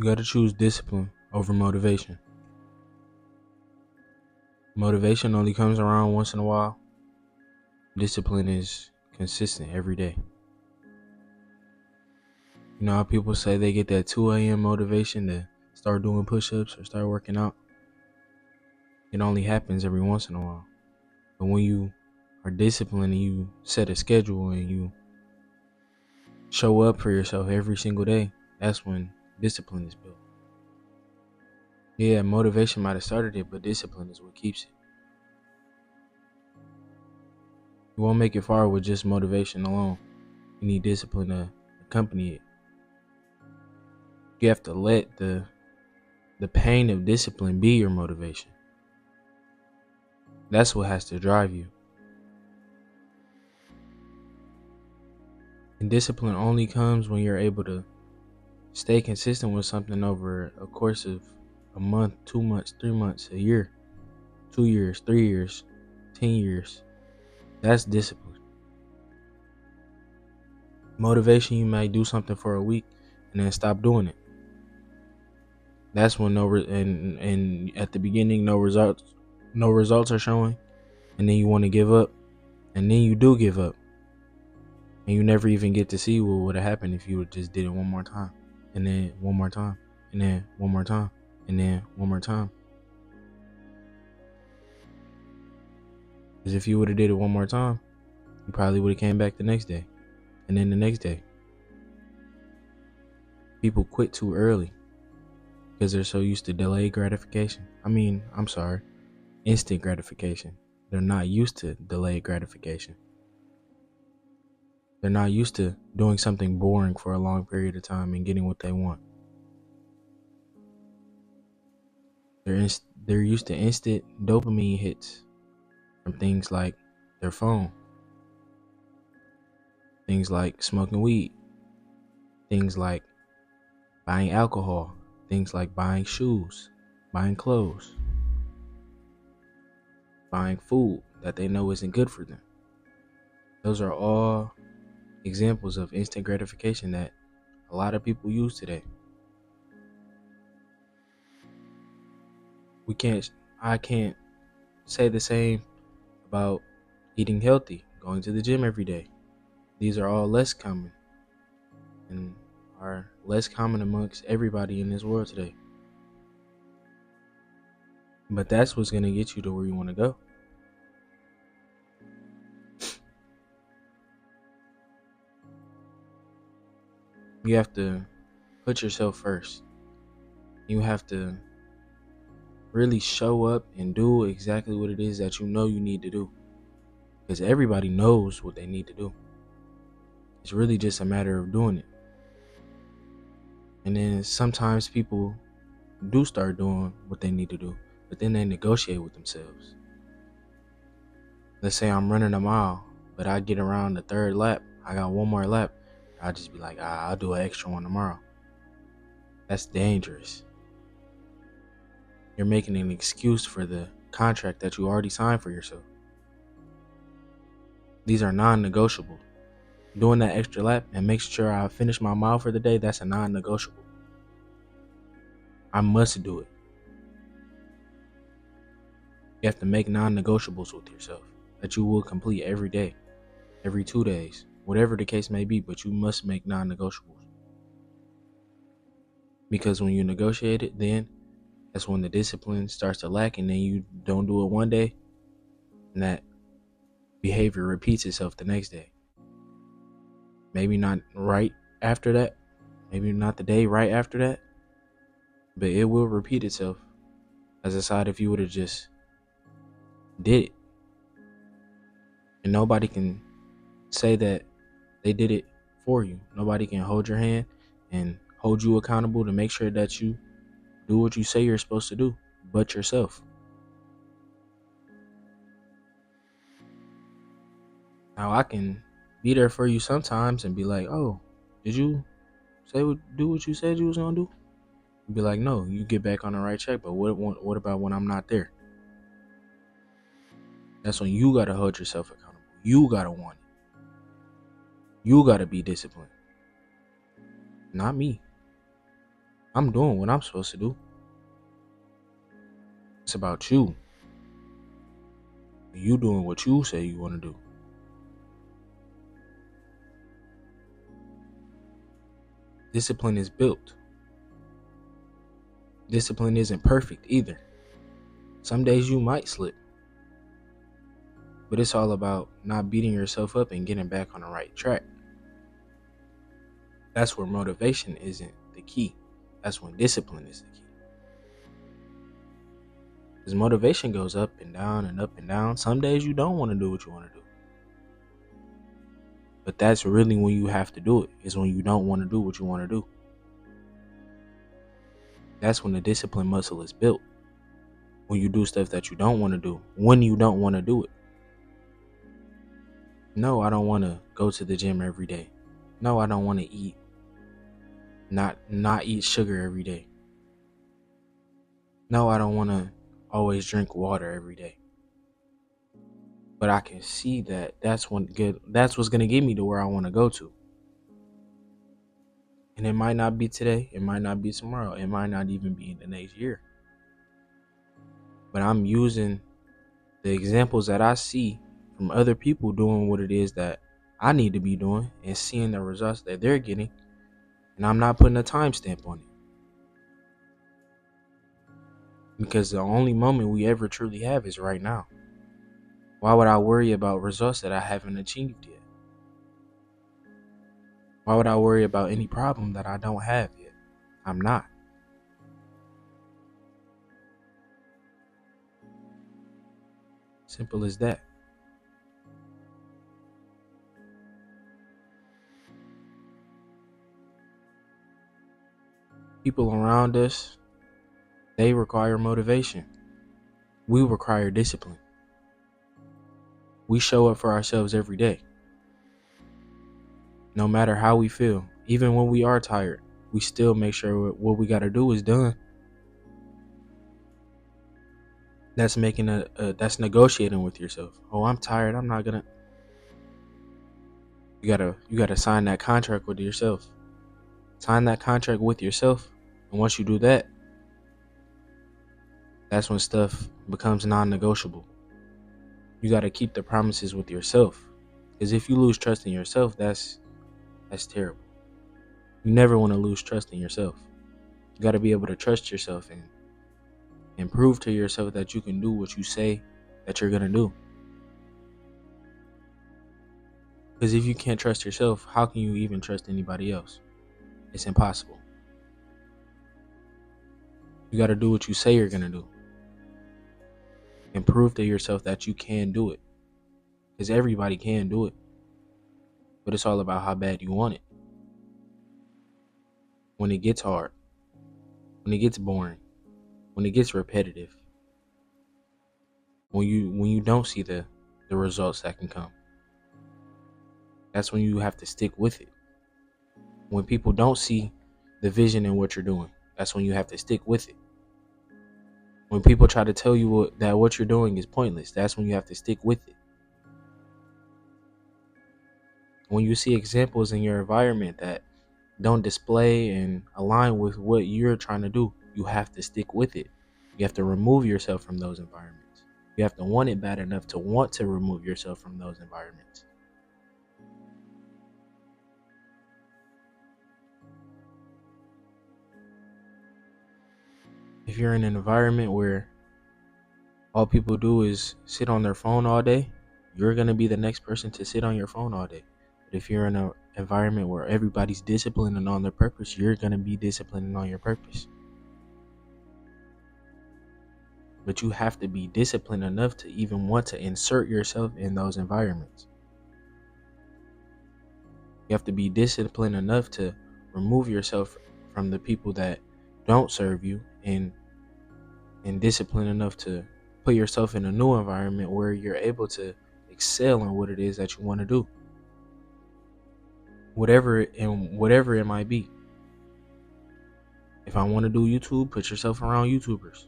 You got to choose discipline over motivation. Motivation only comes around once in a while. Discipline is consistent every day. You know how people say they get that 2 a.m. motivation to start doing push-ups or start working out? It only happens every once in a while. But when you are disciplined and you set a schedule and you show up for yourself every single day, that's when discipline is built. Yeah, motivation might have started it, but discipline is what keeps it. You won't make it far with just motivation alone. You need discipline to accompany it. You have to let the pain of discipline be your motivation. That's what has to drive you. And discipline only comes when you're able to stay consistent with something over a course of a month, 2 months, 3 months, a year, 2 years, 3 years, 10 years. That's discipline. Motivation, you might do something for a week and then stop doing it. That's when and at the beginning no results are showing, and then you want to give up, and then you do give up, and you never even get to see what would have happened if you would just did it one more time, and then one more time, and then one more time, and then one more time. Because if you would have did it one more time, you probably would have came back the next day, and then the next day. People quit too early because they're so used to delayed gratification. Instant gratification. They're not used to delayed gratification. They're not used to doing something boring for a long period of time and getting what they want. They're used to instant dopamine hits from things like their phone, things like smoking weed, things like buying alcohol, things like buying shoes, buying clothes, buying food that they know isn't good for them. Those are all examples of instant gratification that a lot of people use today. I can't say the same about eating healthy, going to the gym every day. These are all less common and are less common amongst everybody in this world today. But that's what's going to get you to where you want to go. You have to put yourself first. You have to really show up and do exactly what it is that you know you need to do. Because everybody knows what they need to do. It's really just a matter of doing it. And then sometimes people do start doing what they need to do, but then they negotiate with themselves. Let's say I'm running a mile, but I get around the third lap. I got one more lap. I'll just be like, I'll do an extra one tomorrow. That's dangerous. You're making an excuse for the contract that you already signed for yourself. These are non-negotiable. Doing that extra lap and making sure I finish my mile for the day, that's a non-negotiable. I must do it. You have to make non-negotiables with yourself that you will complete every day, every 2 days, whatever the case may be, but you must make non-negotiables. Because when you negotiate it, then that's when the discipline starts to lack, and then you don't do it one day, and that behavior repeats itself the next day. Maybe not right after that, maybe not the day right after that, but it will repeat itself as a side if you would have just did it. And nobody can say that they did it for you. Nobody can hold your hand and hold you accountable to make sure that you do what you say you're supposed to do, but yourself. Now I can be there for you sometimes and be like, oh, did you do what you said you was gonna do? Be like, no, you get back on the right track, but what about when I'm not there? That's when you gotta hold yourself accountable. You gotta want it. You gotta be disciplined. Not me. I'm doing what I'm supposed to do. It's about you. You doing what you say you want to do. Discipline is built. Discipline isn't perfect either. Some days you might slip, but it's all about not beating yourself up and getting back on the right track. That's where motivation isn't the key. That's when discipline is the key. Because motivation goes up and down and up and down. Some days you don't want to do what you want to do. But that's really when you have to do it, is when you don't want to do what you want to do. That's when the discipline muscle is built. When you do stuff that you don't want to do, when you don't want to do it. No, I don't want to go to the gym every day. No, I don't want to eat, not eat sugar every day. No, I don't want to always drink water every day. But I can see that that's what's going to get me to where I want to go to. And it might not be today, it might not be tomorrow, it might not even be in the next year. But I'm using the examples that I see from other people doing what it is that I need to be doing and seeing the results that they're getting. And I'm not putting a timestamp on it. Because the only moment we ever truly have is right now. Why would I worry about results that I haven't achieved yet? Why would I worry about any problem that I don't have yet? I'm not. Simple as that. People around us, they require motivation. We require discipline. We show up for ourselves every day. No matter how we feel, even when we are tired, we still make sure what we got to do is done. That's that's negotiating with yourself. Oh, I'm tired. I'm not gonna. You gotta sign that contract with yourself. Sign that contract with yourself, and once you do that, that's when stuff becomes non-negotiable. You gotta keep the promises with yourself, because if you lose trust in yourself, that's terrible. You never want to lose trust in yourself. You gotta be able to trust yourself and prove to yourself that you can do what you say that you're gonna do. Because if you can't trust yourself, how can you even trust anybody else? It's impossible. You got to do what you say you're going to do. And prove to yourself that you can do it. Because everybody can do it. But it's all about how bad you want it. When it gets hard. When it gets boring. When it gets repetitive. When you don't see the results that can come. That's when you have to stick with it. When people don't see the vision in what you're doing, that's when you have to stick with it. When people try to tell you that what you're doing is pointless, that's when you have to stick with it. When you see examples in your environment that don't display and align with what you're trying to do, you have to stick with it. You have to remove yourself from those environments. You have to want it bad enough to want to remove yourself from those environments. If you're in an environment where all people do is sit on their phone all day, you're going to be the next person to sit on your phone all day. But if you're in an environment where everybody's disciplined and on their purpose, you're going to be disciplined and on your purpose. But you have to be disciplined enough to even want to insert yourself in those environments. You have to be disciplined enough to remove yourself from the people that don't serve you, and disciplined enough to put yourself in a new environment where you're able to excel in what it is that you want to do. Whatever it might be. If I want to do YouTube, put yourself around YouTubers.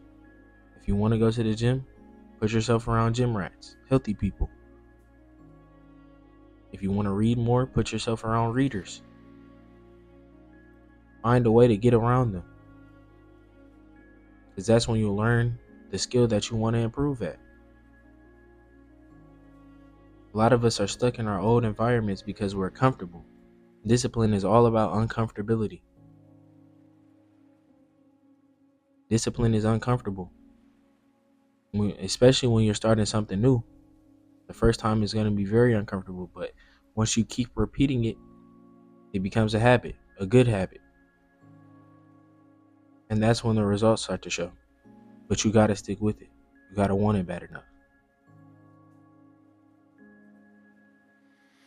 If you want to go to the gym, put yourself around gym rats, healthy people. If you want to read more, put yourself around readers. Find a way to get around them. because that's when you'll learn the skill that you want to improve at. A lot of us are stuck in our old environments because we're comfortable. Discipline is all about uncomfortability. Discipline is uncomfortable, especially when you're starting something new. The first time is going to be very uncomfortable, but once you keep repeating it, it becomes a habit, a good habit. And that's when the results start to show. But you got to stick with it. You got to want it bad enough.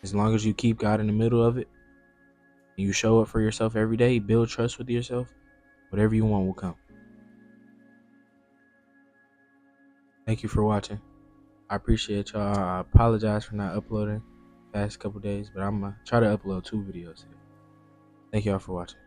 As long as you keep God in the middle of it, and you show up for yourself every day, build trust with yourself, whatever you want will come. Thank you for watching. I appreciate y'all. I apologize for not uploading the past couple days, but I'm going to try to upload 2 videos today. Thank y'all for watching.